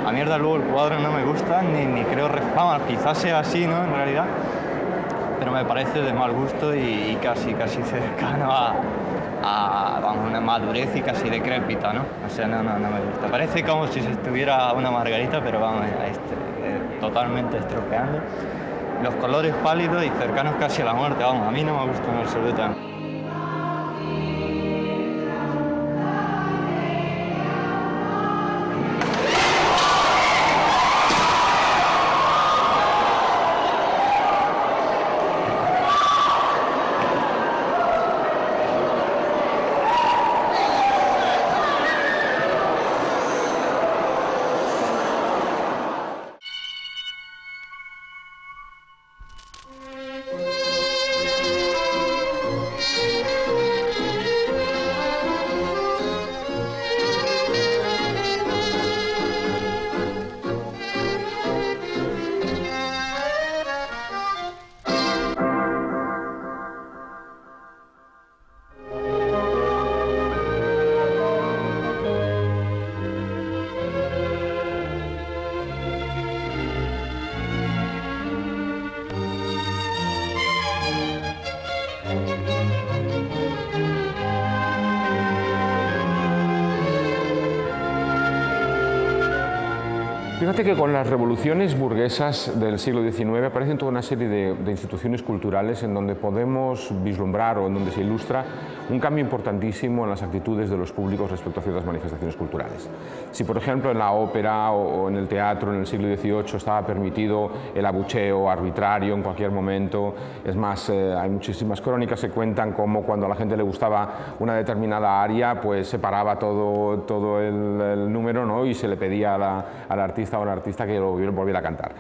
A mí desde luego el cuadro no me gusta, ni creo, vamos, quizás sea así, ¿no? En realidad, pero me parece de mal gusto y casi cercano a vamos, una madurez y casi decrépita, ¿no? O sea, no me gusta. Parece como si se estuviera una margarita, pero vamos, totalmente estropeando. Los colores pálidos y cercanos casi a la muerte, vamos, a mí no me gustan en absoluto. Fíjate que con las revoluciones burguesas del siglo XIX aparecen toda una serie de instituciones culturales en donde podemos vislumbrar o en donde se ilustra un cambio importantísimo en las actitudes de los públicos respecto a ciertas manifestaciones culturales. Si, por ejemplo, en la ópera o en el teatro en el siglo XVIII estaba permitido el abucheo arbitrario en cualquier momento, es más, hay muchísimas crónicas que cuentan cómo cuando a la gente le gustaba una determinada aria, pues se paraba todo el número, ¿no? Y se le pedía al artista o al artista que lo volviera a cantar.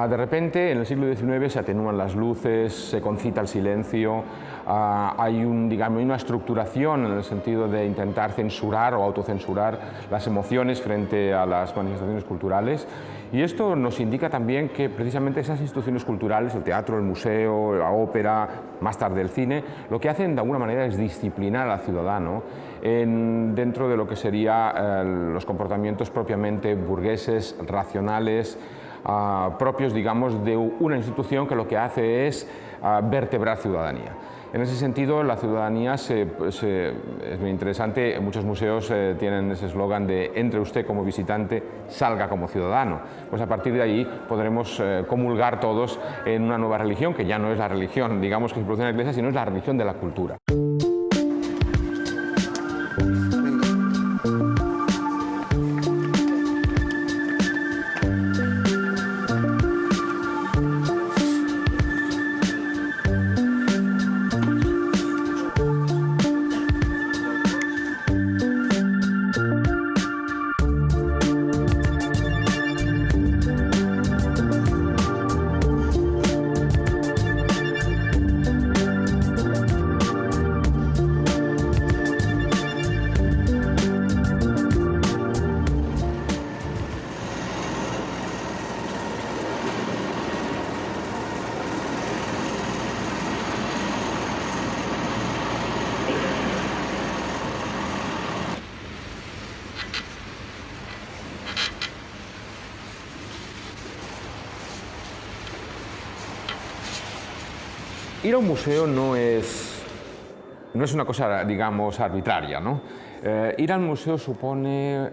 De repente, en el siglo XIX se atenúan las luces, se concita el silencio, hay una estructuración en el sentido de intentar censurar o autocensurar las emociones frente a las manifestaciones culturales. Y esto nos indica también que precisamente esas instituciones culturales, el teatro, el museo, la ópera, más tarde el cine, lo que hacen de alguna manera es disciplinar al ciudadano dentro de lo que serían los comportamientos propiamente burgueses, racionales, propios, digamos, de una institución que lo que hace es vertebrar ciudadanía. En ese sentido, la ciudadanía es muy interesante. Muchos museos tienen ese eslogan de entre usted como visitante, salga como ciudadano. Pues a partir de ahí podremos comulgar todos en una nueva religión, que ya no es la religión, digamos, que se produce en la Iglesia, sino es la religión de la cultura. Ir a un museo no es una cosa, digamos, arbitraria, ¿no? Ir al museo supone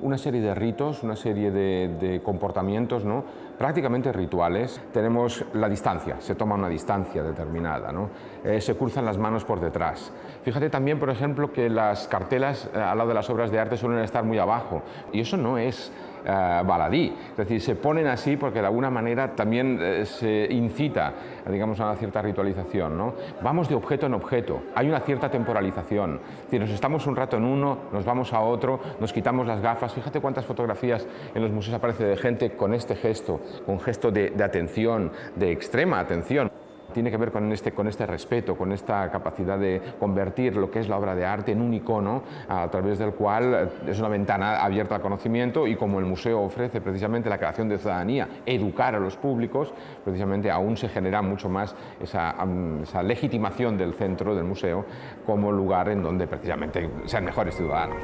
una serie de ritos, una serie de comportamientos, ¿no? Prácticamente rituales. Tenemos la distancia, se toma una distancia determinada, ¿no? Se cruzan las manos por detrás. Fíjate también, por ejemplo, que las cartelas al lado de las obras de arte suelen estar muy abajo, y eso no es baladí, es decir, se ponen así porque de alguna manera también se incita, digamos, a una cierta ritualización, ¿no? Vamos de objeto en objeto, hay una cierta temporalización, es decir, nos estamos un rato en uno, nos vamos a otro, nos quitamos las gafas. Fíjate cuántas fotografías en los museos aparece de gente con este gesto, con gesto de atención, de extrema atención. Tiene que ver con este respeto, con esta capacidad de convertir lo que es la obra de arte en un icono a través del cual es una ventana abierta al conocimiento, y como el museo ofrece precisamente la creación de ciudadanía, educar a los públicos, precisamente aún se genera mucho más esa legitimación del centro del museo como lugar en donde precisamente sean mejores ciudadanos.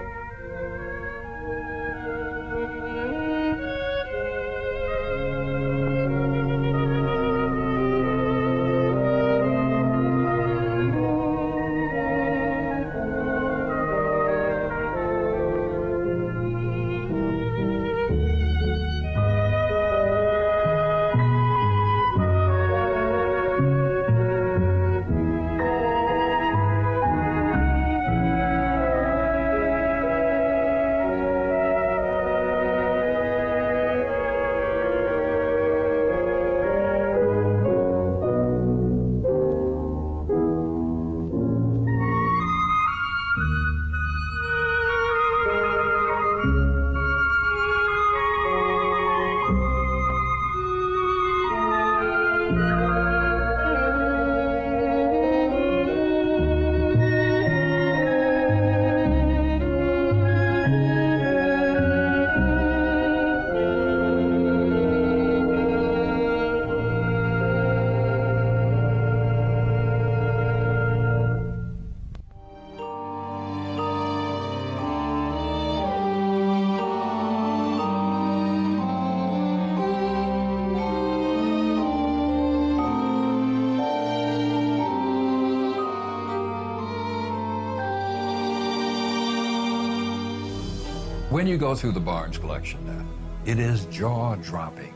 When you go through the Barnes collection now, it is jaw-dropping.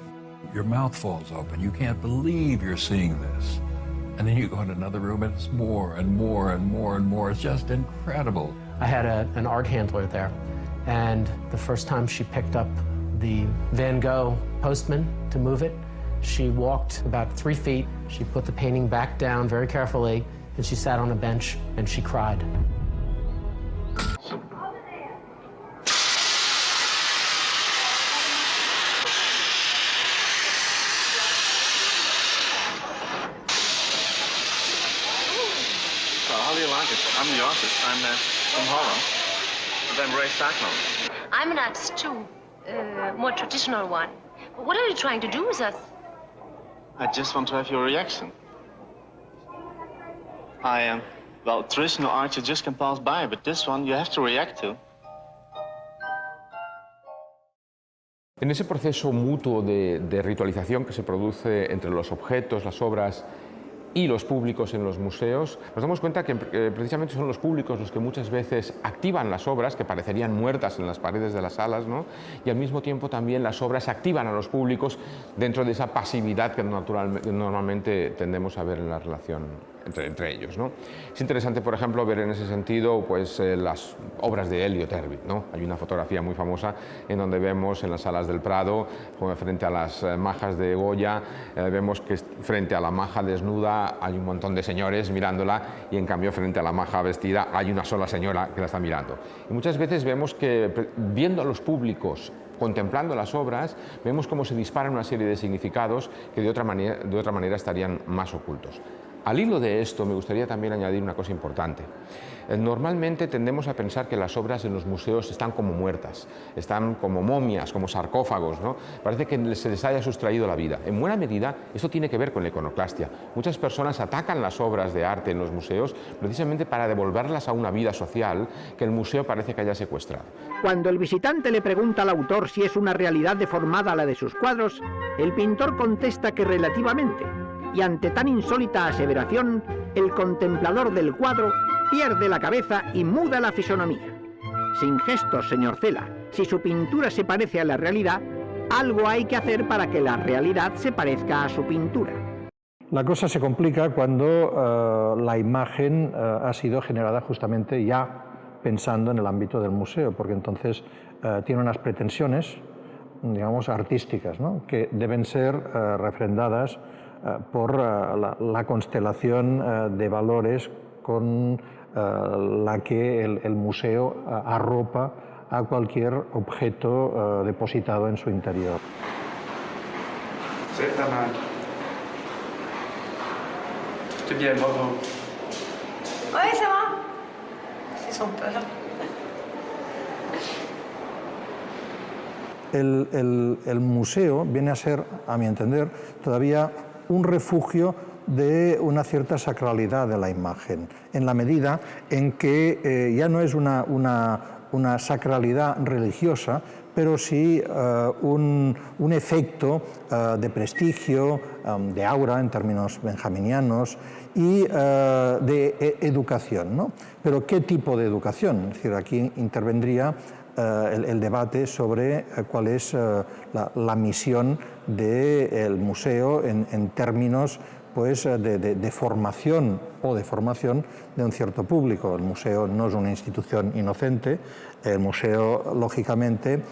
Your mouth falls open. You can't believe you're seeing this. And then you go in another room and it's more and more and more and more. It's just incredible. I had an art handler there, and the first time she picked up the Van Gogh Postman to move it, she walked about 3 feet, she put the painting back down very carefully, and she sat on a bench and she cried. How do you like it? I'm the artist. I'm from Holland, but I'm Ray Sackler. I'm an artist too, more traditional one. What are you trying to do with us? I just want to have your reaction. Well, traditional art you just can pass by, but this one you have to react to. En ese proceso mutuo de ritualización que se produce entre los objetos, las obras y los públicos en los museos, nos damos cuenta que precisamente son los públicos los que muchas veces activan las obras que parecerían muertas en las paredes de las salas, ¿no? Y al mismo tiempo también las obras activan a los públicos dentro de esa pasividad que normalmente tendemos a ver en la relación entre ellos, ¿no? Es interesante, por ejemplo, ver en ese sentido pues, las obras de Elliot Erwitt, ¿no? Hay una fotografía muy famosa en donde vemos en las salas del Prado, frente a las majas de Goya, vemos que frente a la maja desnuda hay un montón de señores mirándola y en cambio frente a la maja vestida hay una sola señora que la está mirando. Y muchas veces vemos que viendo a los públicos contemplando las obras, vemos cómo se disparan una serie de significados que de otra manera estarían más ocultos. Al hilo de esto me gustaría también añadir una cosa importante. Normalmente tendemos a pensar que las obras en los museos están como muertas, están como momias, como sarcófagos, ¿no? Parece que se les haya sustraído la vida. En buena medida esto tiene que ver con la iconoclastia. Muchas personas atacan las obras de arte en los museos precisamente para devolverlas a una vida social que el museo parece que haya secuestrado. Cuando el visitante le pregunta al autor si es una realidad deformada la de sus cuadros, el pintor contesta que relativamente. Y ante tan insólita aseveración, el contemplador del cuadro pierde la cabeza y muda la fisonomía. Sin gestos, señor Cela, si su pintura se parece a la realidad, algo hay que hacer para que la realidad se parezca a su pintura. La cosa se complica cuando la imagen ha sido generada justamente ya pensando en el ámbito del museo, porque entonces tiene unas pretensiones, digamos, artísticas, ¿no? Que deben ser refrendadas por la constelación de valores con la que el museo arropa a cualquier objeto depositado en su interior. C'est pas mal. C'est bien, bravo. Oui, ça va. Ils ont peur. El museo viene a ser, a mi entender, todavía un refugio de una cierta sacralidad de la imagen, en la medida en que ya no es una sacralidad religiosa, pero sí un efecto de prestigio, de aura en términos benjaminianos y de educación, ¿no? Pero ¿qué tipo de educación? Es decir, aquí intervendría el debate sobre cuál es la misión del museo en términos pues, de formación o de formación de un cierto público. El museo no es una institución inocente, el museo lógicamente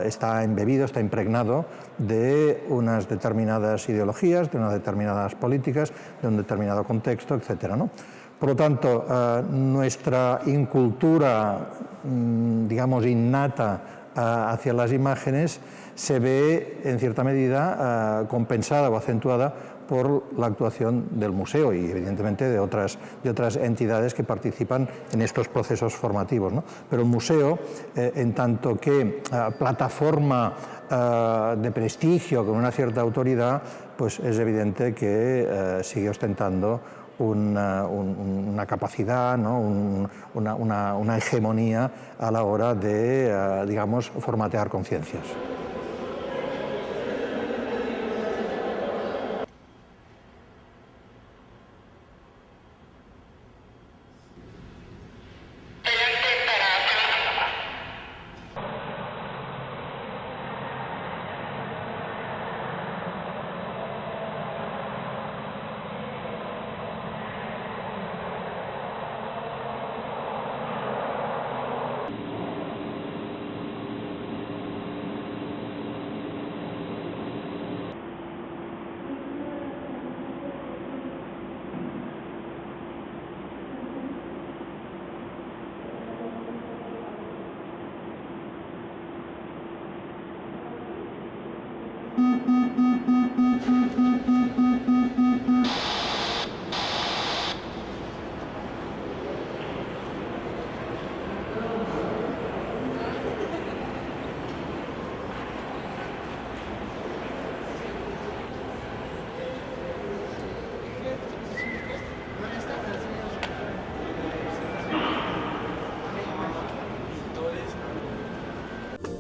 está embebido, está impregnado de unas determinadas ideologías, de unas determinadas políticas, de un determinado contexto, etc., ¿no? Por lo tanto, nuestra incultura, digamos, innata hacia las imágenes se ve, en cierta medida, compensada o acentuada por la actuación del museo y, evidentemente, de otras entidades que participan en estos procesos formativos, ¿no? Pero el museo, en tanto que plataforma de prestigio con una cierta autoridad, pues es evidente que sigue ostentando una capacidad, ¿no? una hegemonía a la hora de, digamos, formatear conciencias.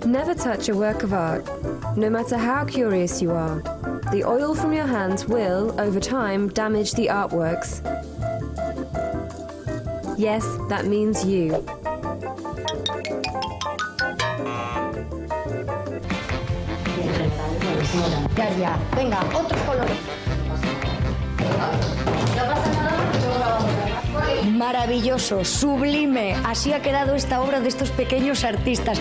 Never touch a work of art, no matter how curious you are. The oil from your hands will, over time, damage the artworks. Yes, that means you. Ya, venga, otro color. Maravilloso, sublime. Así ha quedado esta obra de estos pequeños artistas.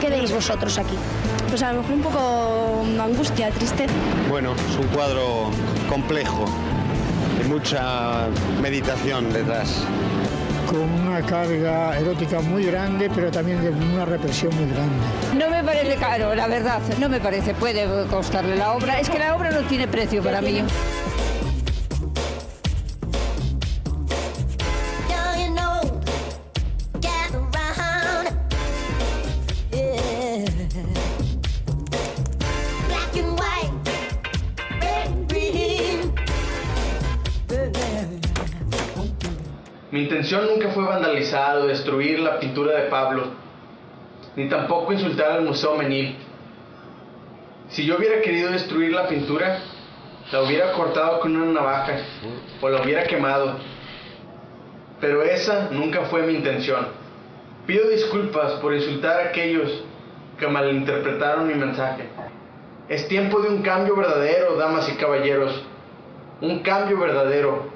¿Qué veis vosotros aquí? Pues a lo mejor un poco angustia, tristeza. Bueno, es un cuadro complejo, de mucha meditación detrás. Con una carga erótica muy grande, pero también de una represión muy grande. No me parece caro, la verdad, no me parece, puede costarle la obra. Es que la obra no tiene precio para mí. Mi intención nunca fue vandalizar o destruir la pintura de Pablo, ni tampoco insultar al Museo Menil. Si yo hubiera querido destruir la pintura, la hubiera cortado con una navaja o la hubiera quemado. Pero esa nunca fue mi intención. Pido disculpas por insultar a aquellos que malinterpretaron mi mensaje. Es tiempo de un cambio verdadero, damas y caballeros. Un cambio verdadero.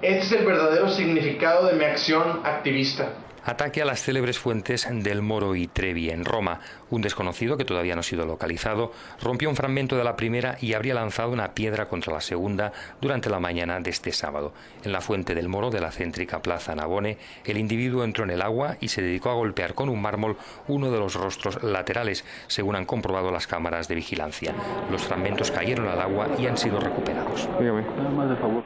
Este es el verdadero significado de mi acción activista. Ataque a las célebres fuentes del Moro y Trevi en Roma. Un desconocido, que todavía no ha sido localizado, rompió un fragmento de la primera y habría lanzado una piedra contra la segunda durante la mañana de este sábado. En la fuente del Moro de la céntrica Plaza Navone, el individuo entró en el agua y se dedicó a golpear con un mármol uno de los rostros laterales, según han comprobado las cámaras de vigilancia. Los fragmentos cayeron al agua y han sido recuperados. Dígame. Nada más de favor.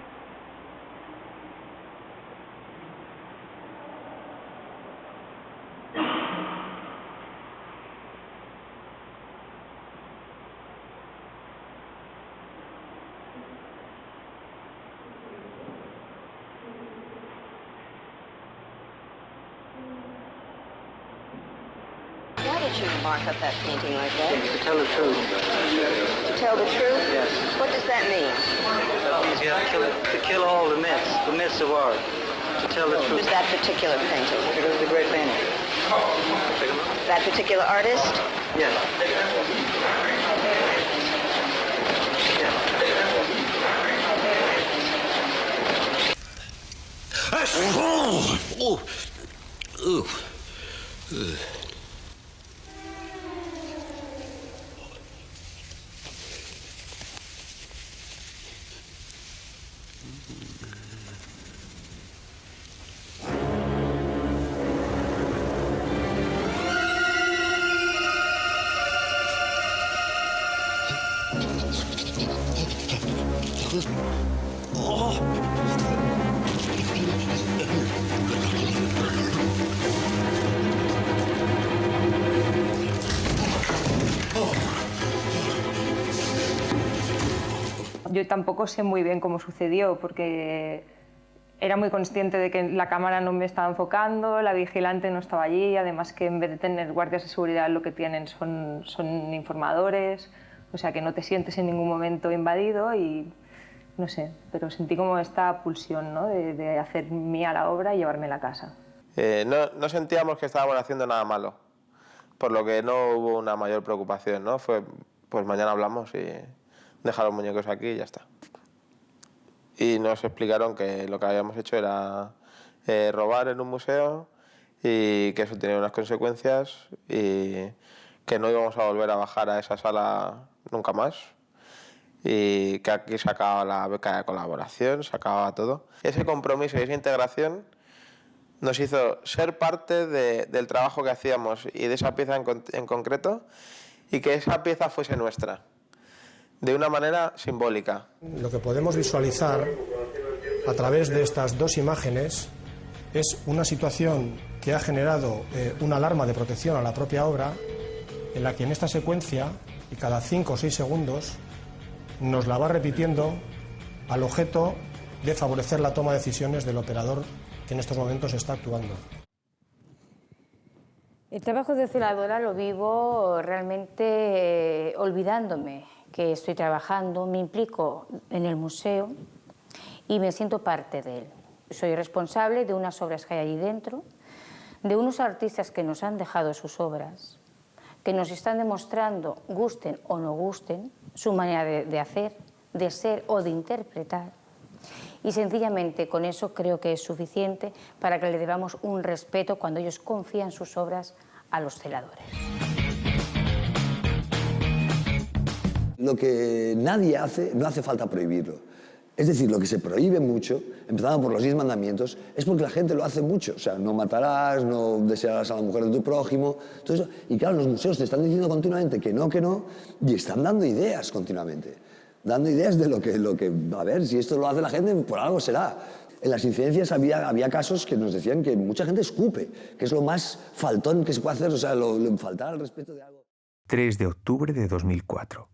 Why did you mark up that painting like that? To tell the truth. To tell the truth? Yes. What does that mean? That means you have to kill all the myths of art. To tell the truth. Who's that particular painting? Because it's a great painting. That particular artist? Yes. Yo tampoco sé muy bien cómo sucedió, porque era muy consciente de que la cámara no me estaba enfocando, la vigilante no estaba allí, además que en vez de tener guardias de seguridad lo que tienen son informadores, o sea que no te sientes en ningún momento invadido y no sé, pero sentí como esta pulsión, ¿no? de hacer mía la obra y llevarme a casa. No sentíamos que estábamos haciendo nada malo, por lo que no hubo una mayor preocupación, ¿no? Fue, pues mañana hablamos y dejar los muñecos aquí y ya está. Y nos explicaron que lo que habíamos hecho era robar en un museo y que eso tenía unas consecuencias y que no íbamos a volver a bajar a esa sala nunca más y que aquí se acababa la beca de colaboración, se acababa todo. Ese compromiso y esa integración nos hizo ser parte del trabajo que hacíamos y de esa pieza en concreto y que esa pieza fuese nuestra, de una manera simbólica. Lo que podemos visualizar a través de estas dos imágenes es una situación que ha generado una alarma de protección a la propia obra, en la que en esta secuencia, y cada 5 o 6 segundos, nos la va repitiendo al objeto de favorecer la toma de decisiones del operador que en estos momentos está actuando. El trabajo de celadora lo vivo realmente olvidándome que estoy trabajando, me implico en el museo y me siento parte de él. Soy responsable de unas obras que hay allí dentro, de unos artistas que nos han dejado sus obras, que nos están demostrando, gusten o no gusten, su manera de hacer, de ser o de interpretar. Y sencillamente con eso creo que es suficiente para que le debamos un respeto cuando ellos confían sus obras a los celadores. Lo que nadie hace, no hace falta prohibirlo. Es decir, lo que se prohíbe mucho, empezando por los 10 mandamientos, es porque la gente lo hace mucho. O sea, no matarás, no desearás a la mujer de tu prójimo, todo eso. Y claro, los museos te están diciendo continuamente que no, y están dando ideas continuamente. Dando ideas de lo que a ver, si esto lo hace la gente, por algo será. En las incidencias había casos que nos decían que mucha gente escupe, que es lo más faltón que se puede hacer, o sea, faltar al respeto de algo. 3 de octubre de 2004.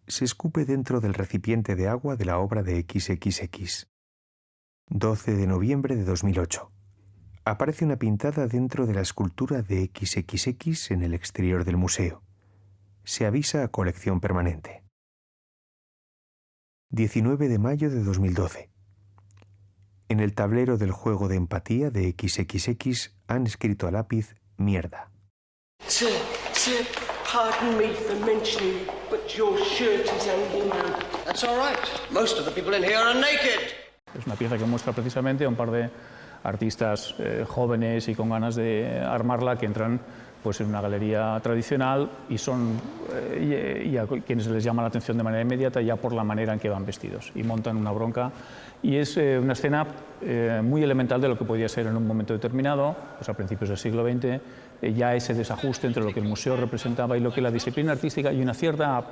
Se escupe dentro del recipiente de agua de la obra de XXX. 12 de noviembre de 2008. Aparece una pintada dentro de la escultura de XXX en el exterior del museo. Se avisa a colección permanente. 19 de mayo de 2012. En el tablero del juego de empatía de XXX han escrito a lápiz mierda. Sir, pardon me for mentioning, but your shirt is hanging down. That's all right. Most of the people in here are naked. Es una pieza que muestra precisamente a un par de artistas jóvenes y con ganas de armarla que entran pues en una galería tradicional y son y a quienes les llama la atención de manera inmediata ya por la manera en que van vestidos y montan una bronca y es una escena muy elemental de lo que podía ser en un momento determinado, pues a principios del siglo XX, ya ese desajuste entre lo que el museo representaba y lo que la disciplina artística y una cierta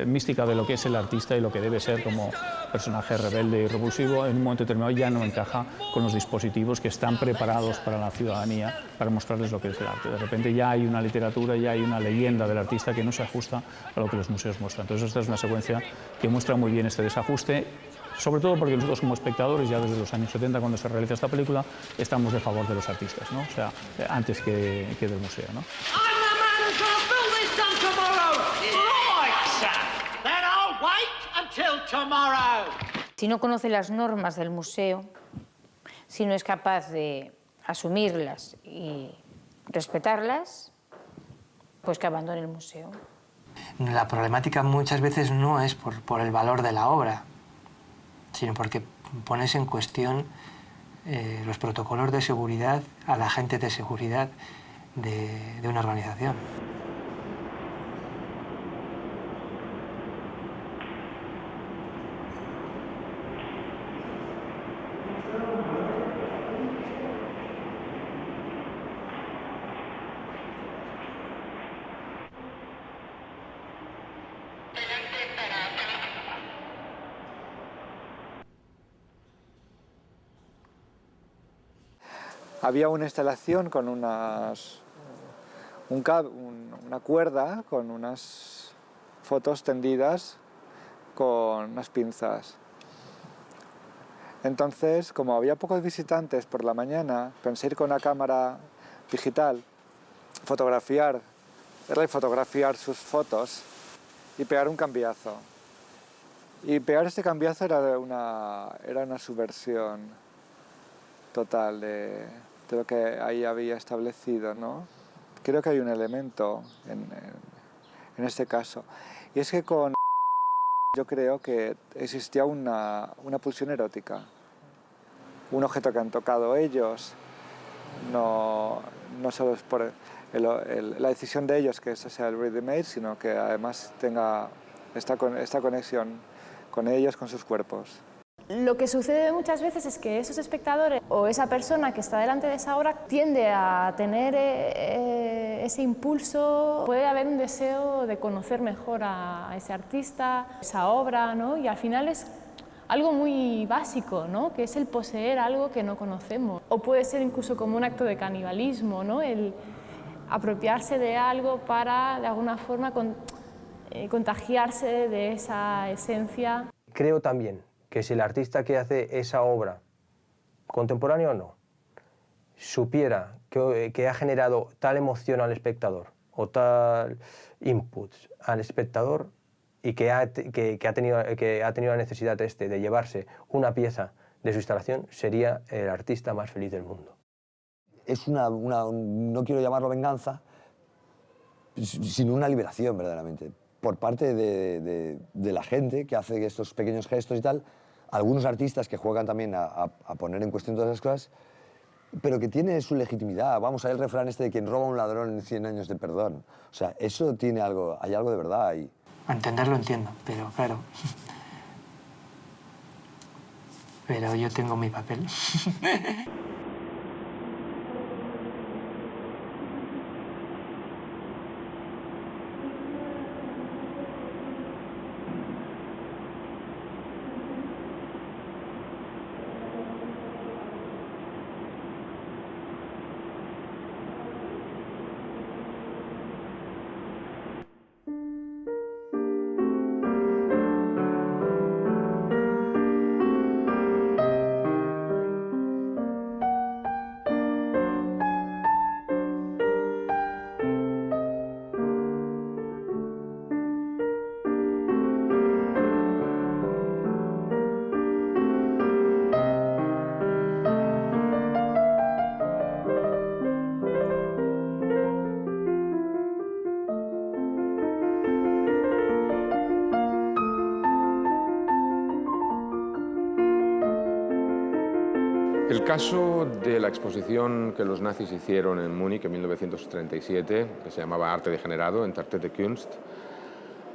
mística de lo que es el artista y lo que debe ser como personaje rebelde y revulsivo, en un momento determinado ya no encaja con los dispositivos que están preparados para la ciudadanía para mostrarles lo que es el arte. De repente ya hay una literatura, ya hay una leyenda del artista que no se ajusta a lo que los museos muestran. Entonces esta es una secuencia que muestra muy bien este desajuste, sobre todo porque nosotros como espectadores, ya desde los años 70, cuando se realiza esta película, estamos de favor de los artistas, ¿no? O sea, antes que del museo, ¿no? Si no conoce las normas del museo, si no es capaz de asumirlas y respetarlas, pues que abandone el museo. La problemática muchas veces no es por el valor de la obra, sino porque pones en cuestión los protocolos de seguridad a la gente de seguridad de una organización. Había una instalación con una cuerda con unas fotos tendidas con unas pinzas. Entonces, como había pocos visitantes por la mañana, pensé ir con una cámara digital, fotografiar sus fotos y pegar un cambiazo. Y pegar este cambiazo era una subversión total de lo que ahí había establecido, ¿no? Creo que hay un elemento en este caso, y es que yo creo que existía una pulsión erótica, un objeto que han tocado ellos, no solo es por la decisión de ellos que eso sea el ready-made, sino que además tenga esta conexión con ellos, con sus cuerpos. Lo que sucede muchas veces es que esos espectadores o esa persona que está delante de esa obra tiende a tener ese impulso, puede haber un deseo de conocer mejor a ese artista, esa obra, ¿no? Y al final es algo muy básico, ¿no? Que es el poseer algo que no conocemos. O puede ser incluso como un acto de canibalismo, ¿no? El apropiarse de algo para, de alguna forma, contagiarse de esa esencia. Creo también que si el artista que hace esa obra, contemporánea o no, supiera que ha generado tal emoción al espectador o tal input al espectador y que ha tenido la necesidad de llevarse una pieza de su instalación, sería el artista más feliz del mundo. Es no quiero llamarlo venganza, sino una liberación verdaderamente, por parte de la gente que hace estos pequeños gestos y tal, algunos artistas que juegan también a poner en cuestión todas esas cosas, pero que tiene su legitimidad. Vamos a ver el refrán este de quien roba a un ladrón en 100 años de perdón. O sea, eso tiene algo, hay algo de verdad ahí. A entenderlo entiendo, pero claro. Pero yo tengo mi papel. El caso de la exposición que los nazis hicieron en Múnich en 1937, que se llamaba Arte degenerado, Entartete Kunst,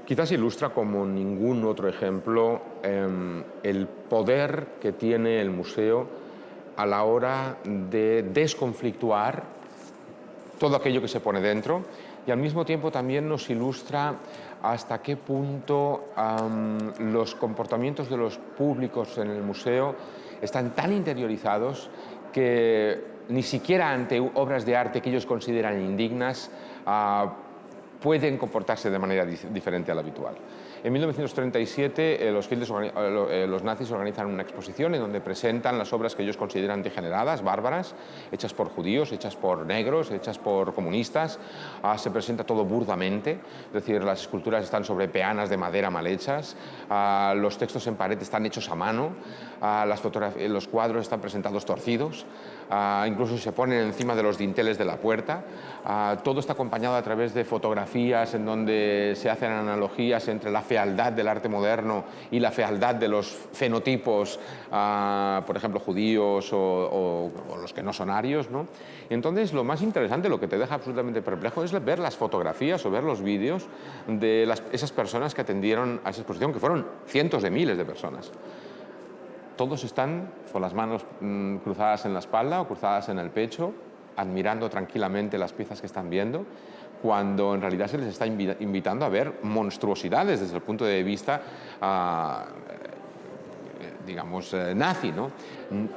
quizás ilustra como ningún otro ejemplo el poder que tiene el museo a la hora de desconflictuar todo aquello que se pone dentro, y al mismo tiempo también nos ilustra hasta qué punto los comportamientos de los públicos en el museo están tan interiorizados que ni siquiera ante obras de arte que ellos consideran indignas pueden comportarse de manera diferente a la habitual. En 1937 los nazis organizan una exposición en donde presentan las obras que ellos consideran degeneradas, bárbaras, hechas por judíos, hechas por negros, hechas por comunistas. Se presenta todo burdamente, es decir, las esculturas están sobre peanas de madera mal hechas, los textos en pared están hechos a mano, los cuadros están presentados torcidos, incluso se ponen encima de los dinteles de la puerta. Todo está acompañado a través de fotografías en donde se hacen analogías entre la fealdad del arte moderno y la fealdad de los fenotipos, por ejemplo, judíos o los que no son arios, ¿no? Y entonces lo más interesante, lo que te deja absolutamente perplejo, es ver las fotografías o ver los vídeos de esas personas que atendieron a esa exposición, que fueron cientos de miles de personas. Todos están con las manos cruzadas en la espalda o cruzadas en el pecho, admirando tranquilamente las piezas que están viendo, cuando en realidad se les está invitando a ver monstruosidades desde el punto de vista, digamos, nazi, ¿no?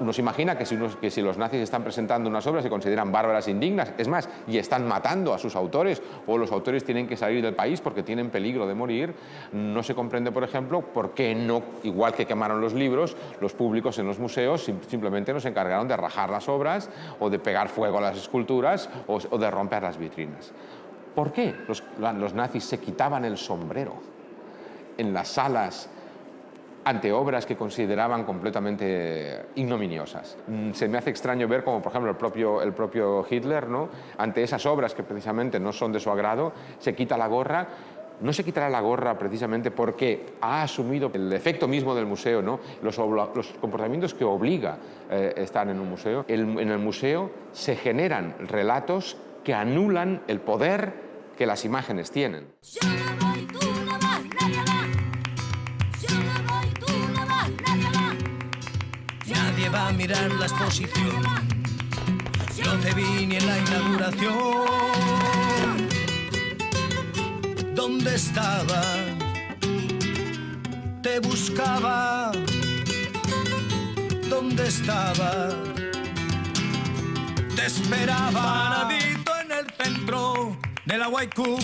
Uno se imagina que si los nazis están presentando unas obras se consideran bárbaras e indignas, es más, y están matando a sus autores, o los autores tienen que salir del país porque tienen peligro de morir. No se comprende, por ejemplo, por qué no, igual que quemaron los libros, los públicos en los museos simplemente no se encargaron de rajar las obras o de pegar fuego a las esculturas o de romper las vitrinas. ¿Por qué los nazis se quitaban el sombrero en las salas ante obras que consideraban completamente ignominiosas? Se me hace extraño ver como, por ejemplo, el propio Hitler, ¿no?, ante esas obras que precisamente no son de su agrado, se quita la gorra. No se quitará la gorra precisamente porque ha asumido el efecto mismo del museo, ¿no?, los comportamientos que obliga estar en un museo. En el museo se generan relatos que anulan el poder que las imágenes tienen. Nadie va a mirar la exposición. No te vi ni en la inauguración. ¿Dónde estaba? Te buscaba. ¿Dónde estaba? Te esperaba. Paradito en el centro de la White Cup.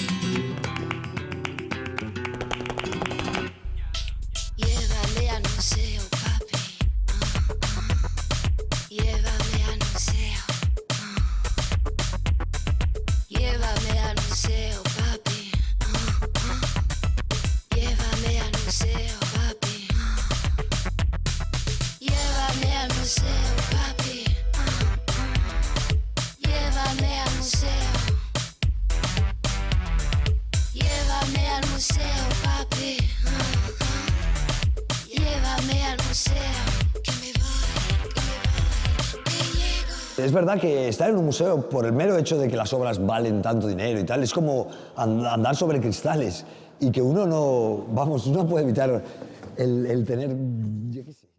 Llévame al museo. Es verdad que estar en un museo, por el mero hecho de que las obras valen tanto dinero y tal, es como andar sobre cristales y que uno no, vamos, no puede evitar el tener, yo qué sé.